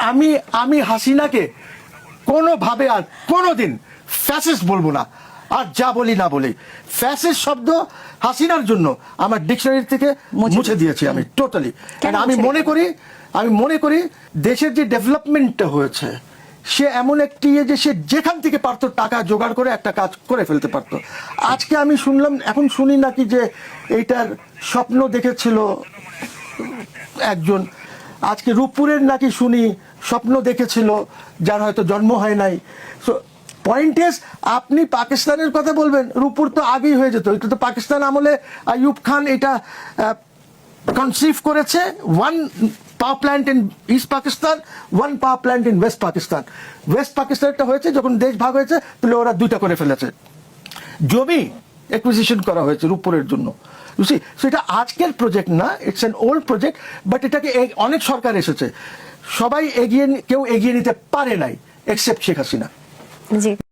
আমি আমি হাসিনাকে কোনোভাবে আর কোনোদিন ফ্যাসিস্ট বলবো না। আর যা বলি না বলি, ফ্যাসিস্ট শব্দ হাসিনার জন্য আমার ডিকশনারি থেকে মুছে দিয়েছি আমি টোটালি। আমি মনে করি দেশের যে ডেভেলপমেন্টটা হয়েছে, সে এমন একটি যে সে যেখান থেকে পারতো টাকা জোগাড় করে একটা কাজ করে ফেলতে পারতো। আজকে আমি শুনলাম, এখন শুনি নাকি যে এইটার স্বপ্ন দেখেছিল একজন, আজকে রূপপুরের নাকি শুনি স্বপ্ন দেখেছিল যার হয়তো জন্ম হয় নাই। সো পয়েন্ট ইজ, আপনি পাকিস্তানের কথা বলবেন, রূপপুর তো আগেই হয়ে যেত। এটা তো পাকিস্তান আমলে আইয়ুব খান এটা কনসিভ করেছে, one power plant in east Pakistan, one power plant in west Pakistan. West পাকিস্তানটা হয়েছে যখন দেশ ভাগ হয়েছে, তাহলে ওরা দুইটা করে ফেলেছে। জমি অ্যাকুইজিশন করা হয়েছে রূপপুরের জন্য। সেটা আজকের প্রজেক্ট না, it's an old project, but এটাকে অনেক সরকার এসেছে, সবাই কেউ এগিয়ে নিতে পারে নাই এক্সেপ্ট শেখ হাসিনা। জি।